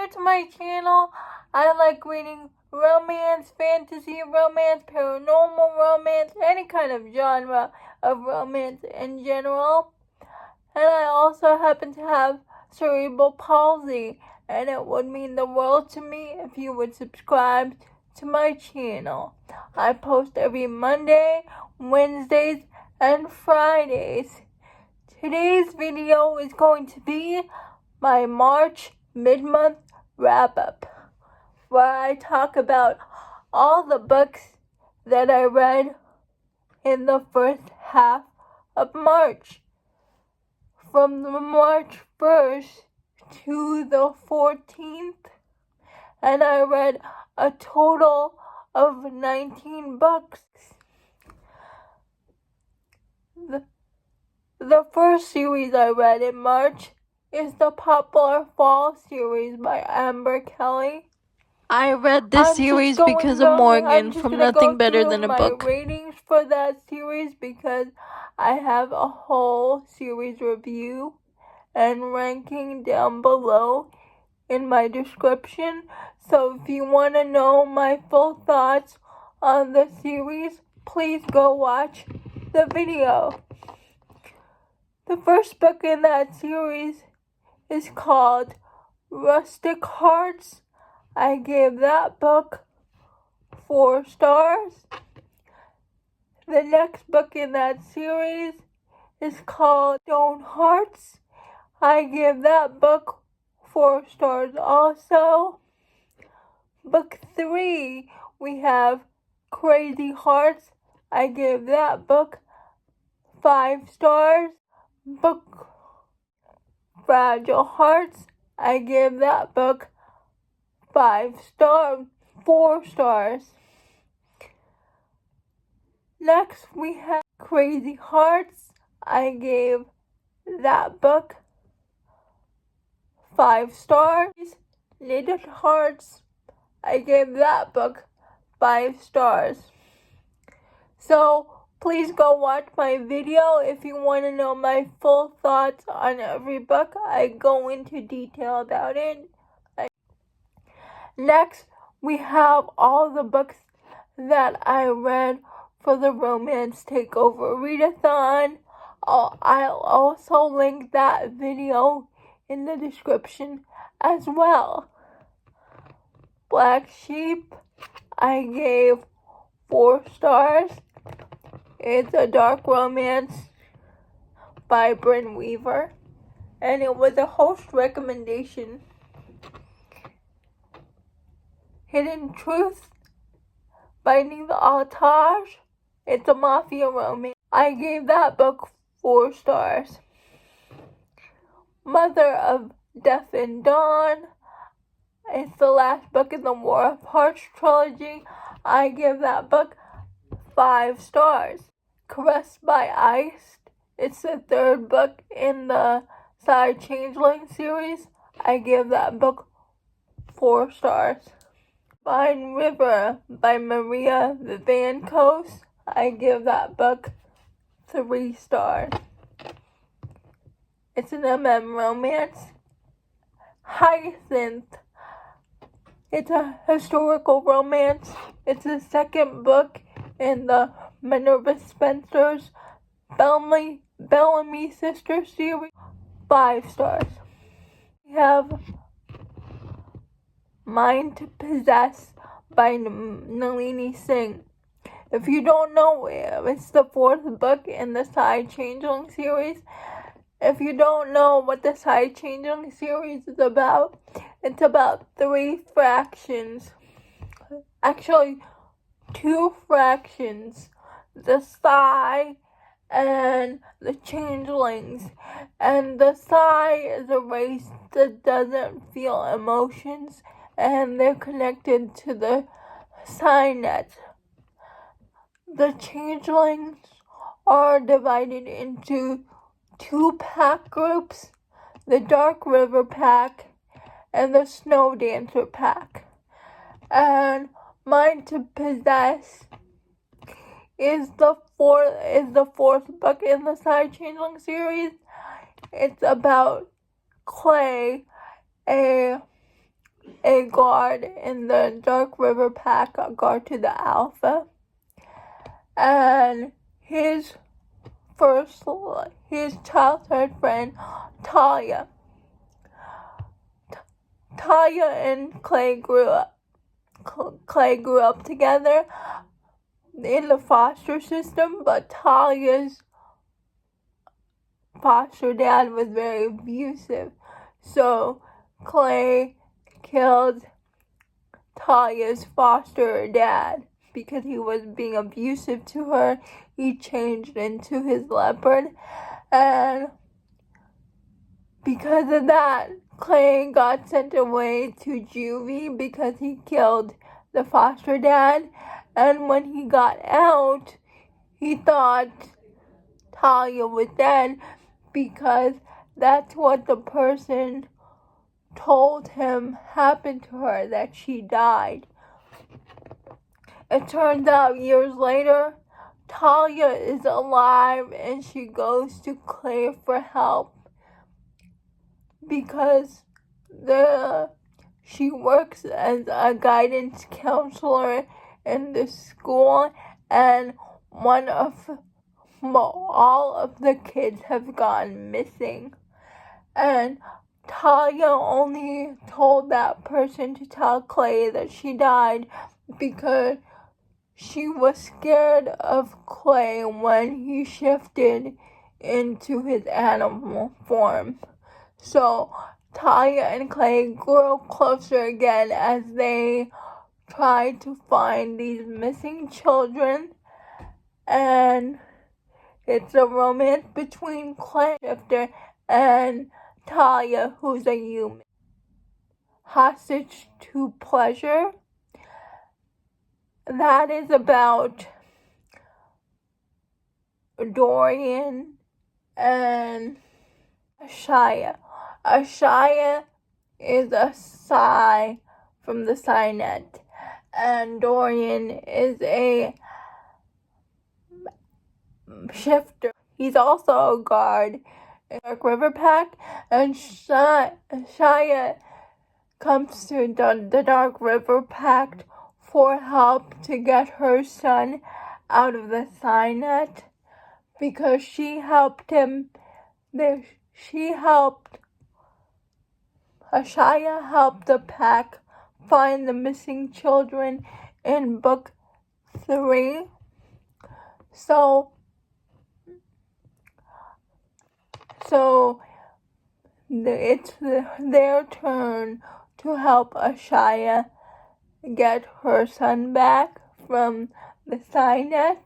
new to my channel, I like reading romance, fantasy romance, paranormal romance, any kind of genre of romance in general. And I also happen to have cerebral palsy, and it would mean the world to me if you would subscribe to my channel. I post every Monday, Wednesdays, and Fridays. Today's video is going to be my March mid-month wrap-up, where I talk about all the books that I read in the first half of March. From the March 1st to the 14th, and I read a total of 19 books. The first series I read in March is the Poplar Fall series by Amber Kelly. I read this series because of Morgan from Nothing Better Than a Book. My ratings for that series because I have a whole series review and ranking down below in my description. So if you want to know my full thoughts on the series, please go watch the video. The first book in that series is called Rustic Hearts. I gave that book 4 stars. The next book in that series is called Stone Hearts. I give that book 4 stars also. Book 3, we have Crazy Hearts. I gave that book 5 stars. Book Fragile Hearts. I gave that book 4 stars. Next, we have Crazy Hearts. I gave that book 5 stars. Knitted Hearts. I gave that book 5 stars. So, please go watch my video if you want to know my full thoughts on every book. I go into detail about it. Next, we have all the books that I read for the Romance Takeover Readathon. I'll also link that video in the description as well. Black Sheep, I gave 4 stars. It's a dark romance by Bryn Weaver, and it was a host recommendation. Hidden Truth by Neva Altaj. It's a mafia romance. I gave that book 4 stars. Mother of Death and Dawn. It's the last book in the War of Hearts trilogy. I give that book 5 stars. Caressed by Ice. It's the 3rd book in the Side Changeling series. I give that book 4 stars. Vine River by Maria Vivancos. I give that book 3 stars. It's an romance. Hyacinth. It's a historical romance. It's the 2nd book in the Minerva Spencer's Bellamy Sisters series. 5 stars. We have Mind to Possess by Nalini Singh. If you don't know, it's the 4th book in the Side Changeling series. If you don't know what the Side Changeling series is about, it's about 3 fractions. Actually, 2 fractions. The Psi and the Changelings. And the Psi is a race that doesn't feel emotions, and they're connected to the Psi net. The Changelings are divided into 2 pack groups, the Dark River pack and the Snow Dancer pack. And Mind to Possess is the 4th book in the Side Changeling series. It's about Clay, a a guard in the Dark River Pack, a guard to the Alpha, and his childhood friend, Talia. Talia and Clay grew up together in the foster system, but Talia's foster dad was very abusive. So Clay killed Talia's foster dad because he was being abusive to her. He changed into his leopard, and because of that, Clay got sent away to juvie because he killed the foster dad. And when he got out, he thought Talia was dead because that's what the person told him happened to her, that she died. It turns out years later, Talia is alive and she goes to Clay for help because she works as a guidance counselor in the school, and all of the kids have gone missing. And Talia only told that person to tell Clay that she died because she was scared of Clay when he shifted into his animal form. So Talia and Clay grew closer again as they tried to find these missing children, and it's a romance between Clay Shifter and Talia, who's a human. Hostage to Pleasure. That is about Dorian and Ashaya. Ashaya is a Psy from the Psynet, and Dorian is a shifter. He's also a guard in Dark River Pack, and Shia comes to the Dark River Pact for help to get her son out of the Psynet because she helped him. Ashaya helped the pack find the missing children in book 3. So it's their turn to help Ashaya get her son back from the Psynet.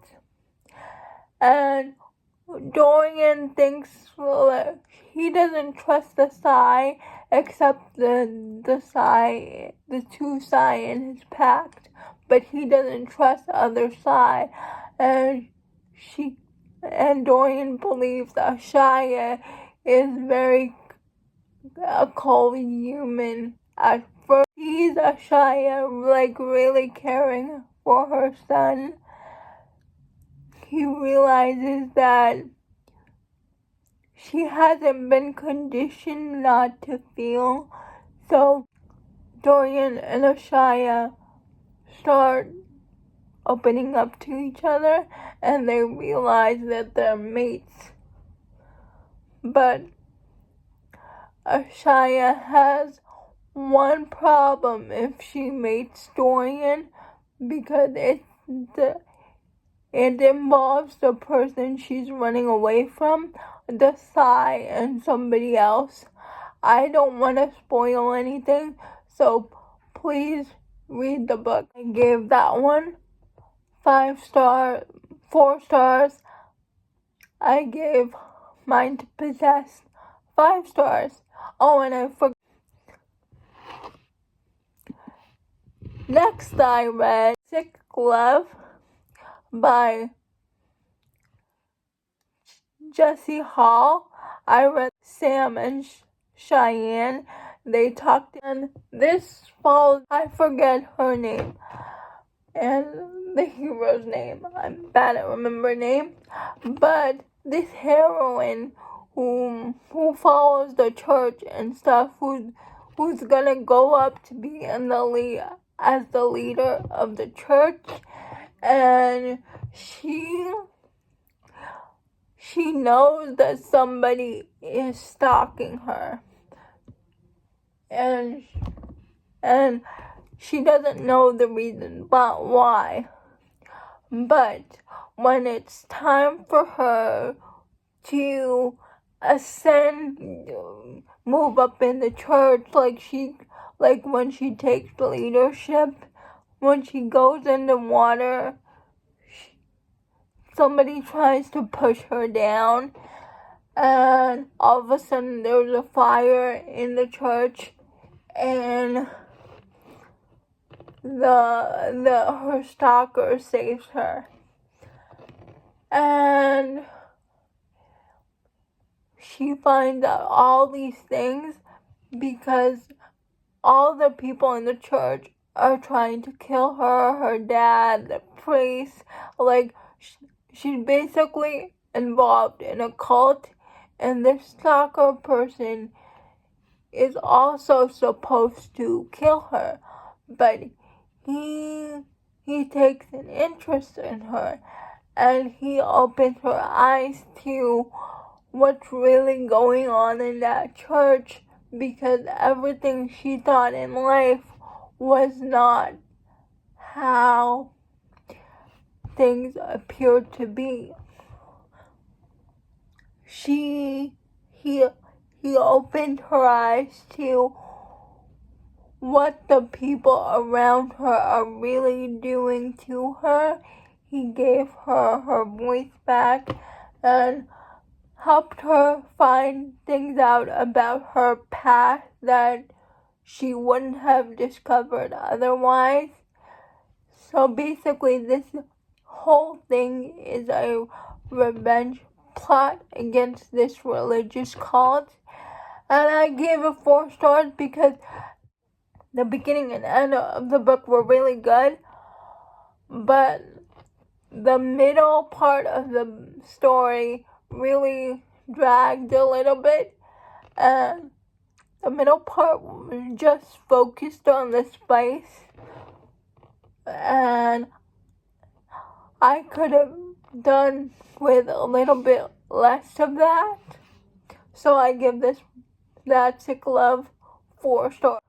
And Dorian thinks he doesn't trust the Psy except the two Psy in his pact, but he doesn't trust the other Psy, and Dorian believes Ashaya is a cold human at first. He's Ashaya really caring for her son. He realizes that she hasn't been conditioned not to feel. So Dorian and Ashaya start opening up to each other, and they realize that they're mates. But Ashaya has one problem if she mates Dorian, because it involves the person she's running away from, the Psy, and somebody else. I don't want to spoil anything, so please read the book. I gave that one 4 stars. I gave Mind to Possess 5 stars. Oh, and I forgot. Next, I read Sick Love by Jesse Hall. I read Sam and Cheyenne. They talked, and this follows, I forget her name and the hero's name. I'm bad at remembering names. But this heroine who follows the church and stuff, who's who's gonna go up to be in the lead as the leader of the church, and she knows that somebody is stalking her, and she doesn't know the reason but why. But when it's time for her to ascend, move up in the church, like when she takes leadership, when she goes into water, somebody tries to push her down, and all of a sudden there's a fire in the church, and her stalker saves her. And she finds out all these things because all the people in the church are trying to kill her, her dad, the priest. Like, she's basically involved in a cult, and this stalker person is also supposed to kill her, but he takes an interest in her, and he opens her eyes to what's really going on in that church, because everything she thought in life was not how things appeared to be. He opened her eyes to what the people around her are really doing to her. He gave her her voice back and helped her find things out about her past that she wouldn't have discovered otherwise. So basically, this whole thing is a revenge plot against this religious cult. And I gave it 4 stars because the beginning and end of the book were really good, but the middle part of the story really dragged a little bit, and the middle part was just focused on the spice, and I could have done with a little bit less of that. So I give this That Sick Love 4 stars.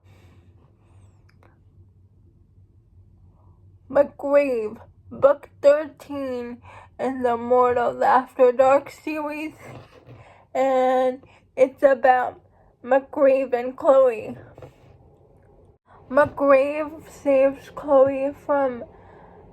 MacRieve, Book 13 in the Mortals After Dark series, and it's about MacRieve and Chloe. MacRieve saves Chloe from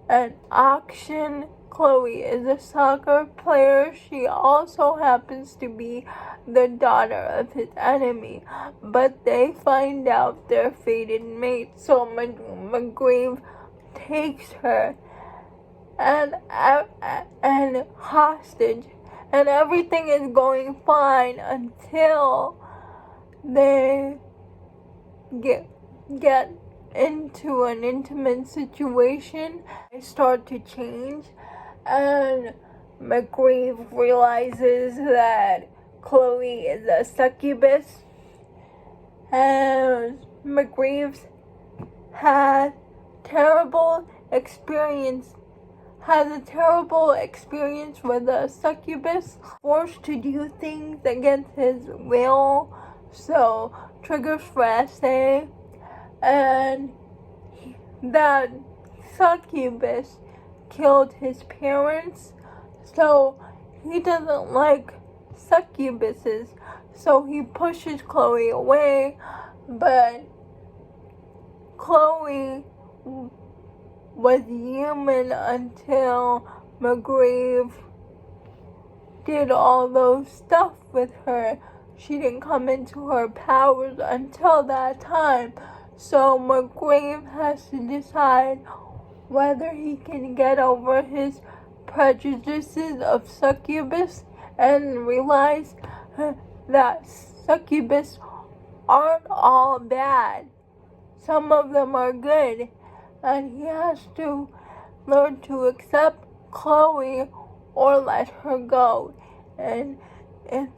an auction. Chloe is a soccer player. She also happens to be the daughter of his enemy, but they find out they're fated mates, so MacRieve takes her and hostage, and everything is going fine until they get into an intimate situation. They start to change, and MacRieve realizes that Chloe is a succubus, and MacRieve has a terrible experience with a succubus, forced to do things against his will, so triggers for essay, and that succubus killed his parents, so he doesn't like succubuses, so he pushes Chloe away, but Chloe was human until MacRieve did all those stuff with her. She didn't come into her powers until that time. So MacRieve has to decide whether he can get over his prejudices of succubus and realize that succubus aren't all bad. Some of them are good, and he has to learn to accept Chloe or let her go. And it's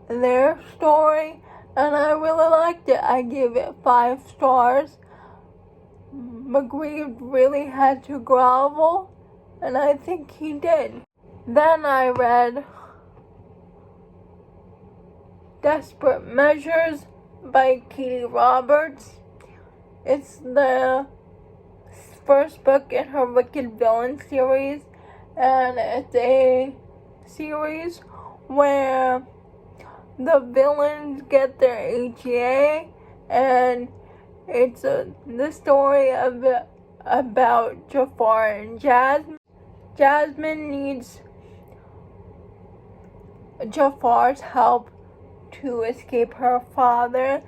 their story, and I really liked it. I gave it 5 stars. MacRieve really had to grovel, and I think he did. Then I read Desperate Measures by Katie Roberts. It's the first book in her Wicked Villain series, and it's a series where the villains get their HEA, and it's the story about Jafar and Jasmine. Jasmine needs Jafar's help to escape her father,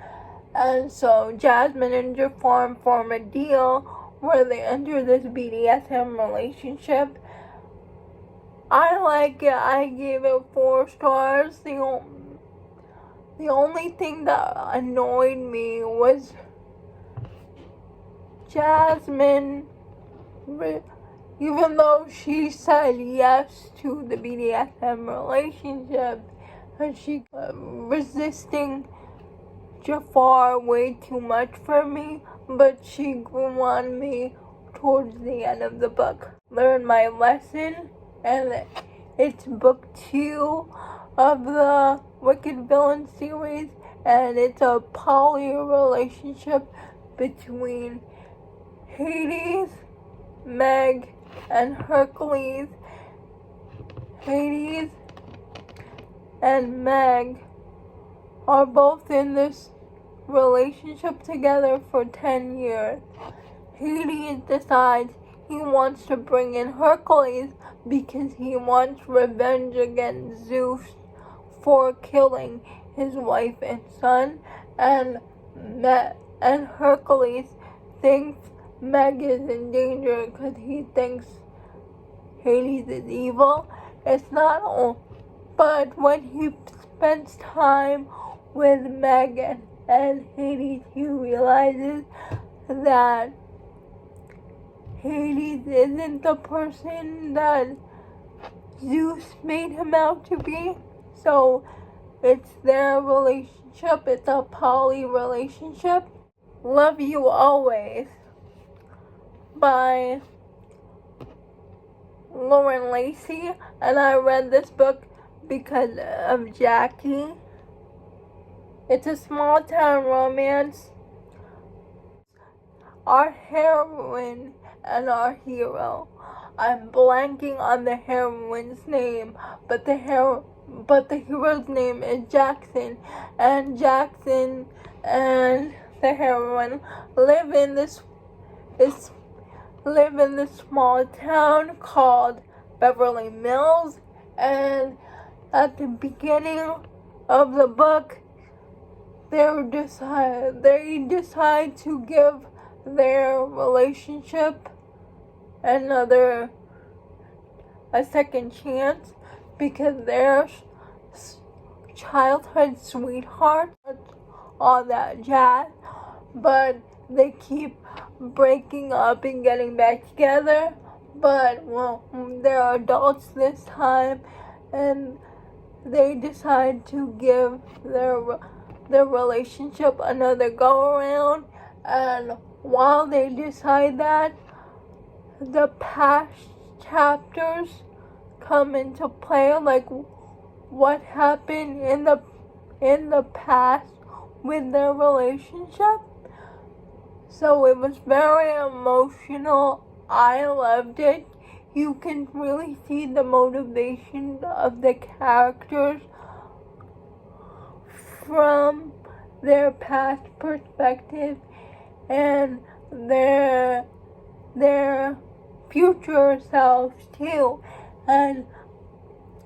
and so Jasmine and Jafar form a deal where they enter this BDSM relationship. I like it. I gave it 4 stars. The only thing that annoyed me was Jasmine, even though she said yes to the BDSM relationship, and she resisting Jafar way too much for me, but she grew on me towards the end of the book. Learned my lesson, and it's book 2 of the Wicked Villain series, and it's a poly relationship between Hades, Meg, and Hercules. Hades and Meg are both in this relationship together for 10 years. Hades decides he wants to bring in Hercules because he wants revenge against Zeus for killing his wife and son, and Hercules thinks Meg is in danger because he thinks Hades is evil. It's not all, but when he spends time with Meg and Hades, he realizes that Hades isn't the person that Zeus made him out to be. So it's their relationship. It's a poly relationship. Love You Always by Lauren Lacey, and I read this book because of Jackie. It's a small town romance. Our heroine and our hero. I'm blanking on the heroine's name, but the hero's name is Jackson, and Jackson and the heroine live in this small town called Beverly Mills, and at the beginning of the book, they decide to give their relationship a second chance because their childhood sweetheart, all that jazz, but they keep breaking up and getting back together. But they're adults this time, and they decide to give their relationship another go around. And while they decide that, the past chapters come into play, like what happened in the past with their relationship. So it was very emotional. I loved it. You can really see the motivation of the characters from their past perspective and their future selves too. And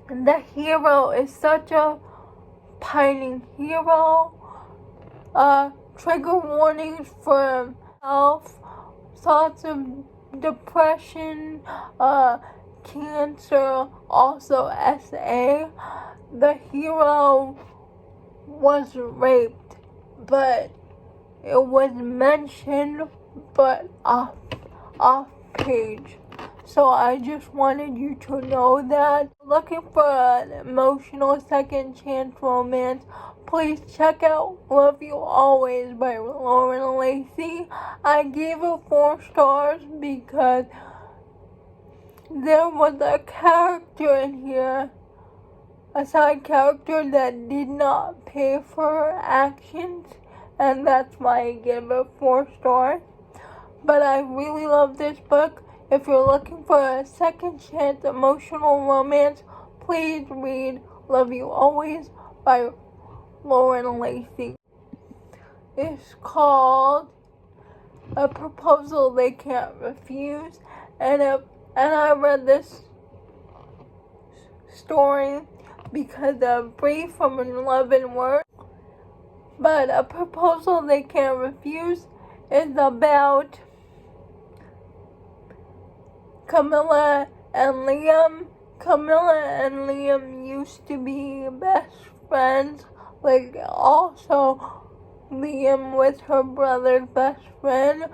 the hero is such a pining hero. Trigger warnings for health, thoughts of depression, cancer, also SA. The hero was raped, but it was mentioned, but off page. So I just wanted you to know that. Looking for an emotional second chance romance, please check out Love You Always by Lauren Lacey. I gave it 4 stars because there was a character in here, a side character that did not pay for her actions, and that's why I gave it 4 stars. But I really love this book. If you're looking for a second chance emotional romance, please read Love You Always by Lauren Lacey. It's called A Proposal They Can't Refuse, and I read this story because of Brief from In Love and Words. But A Proposal They Can't Refuse is about Camilla and Liam. Camilla and Liam used to be best friends. Like, also Liam was her brother's best friend.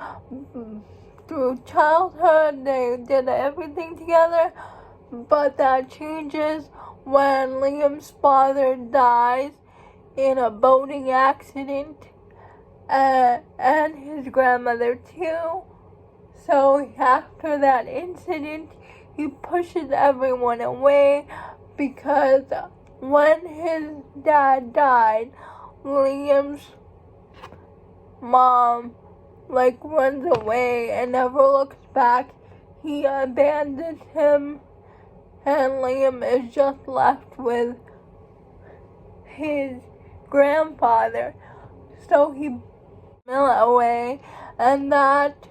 Through childhood, they did everything together. But that changes when Liam's father dies in a boating accident. And his grandmother too. So after that incident, he pushes everyone away because when his dad died, Liam's mom runs away and never looks back. He abandons him, and Liam is just left with his grandfather. So he pushes Camilla away, and that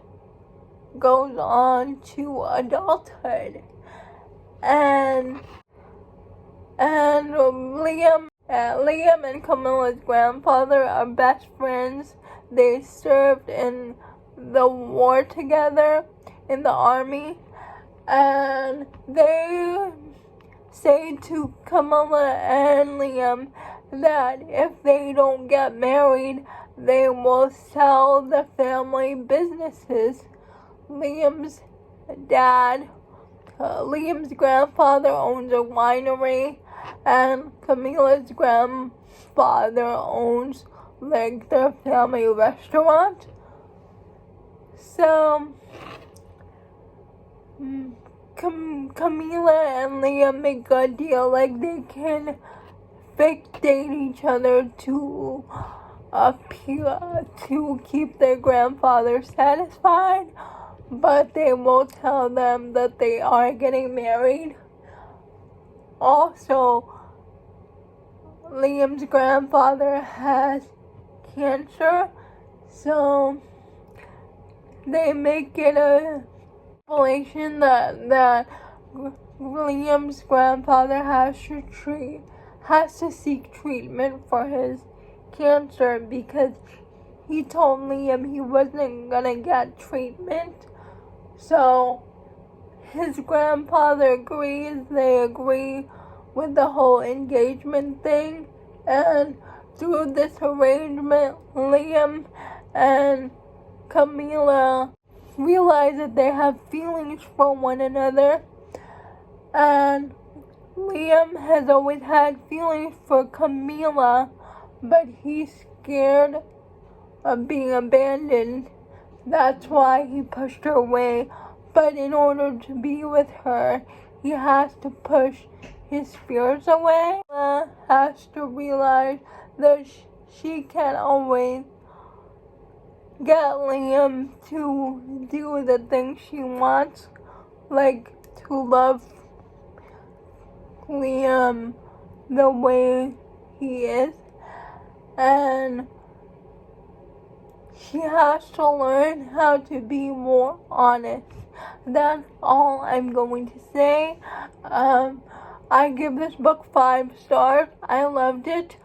goes on to adulthood. And Liam and Camilla's grandfather are best friends. They served in the war together in the army, and they say to Camilla and Liam that if they don't get married, they will sell the family businesses. Liam's grandfather owns a winery, and Camilla's grandfather owns their family restaurant. So Camilla and Liam make a deal, they can fake date each other to keep their grandfather satisfied, but they won't tell them that they are getting married. Also, Liam's grandfather has cancer, so they make it a stipulation that Liam's grandfather has to seek treatment for his cancer because he told Liam he wasn't gonna get treatment. So his grandfather agrees. They agree with the whole engagement thing, and through this arrangement, Liam and Camilla realize that they have feelings for one another, and Liam has always had feelings for Camilla, but he's scared of being abandoned. That's why he pushed her away. But in order to be with her, he has to push his fears away. Camilla has to realize that she can't always get Liam to do the things she wants, like to love Liam the way he is, and she has to learn how to be more honest. That's all I'm going to say. I give this book 5 stars. I loved it.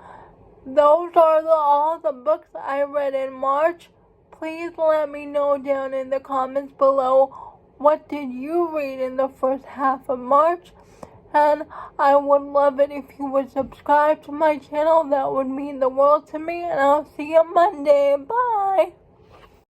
Those are all the books I read in March. Please let me know down in the comments below, what did you read in the first half of March? And I would love it if you would subscribe to my channel. That would mean the world to me. And I'll see you Monday. Bye.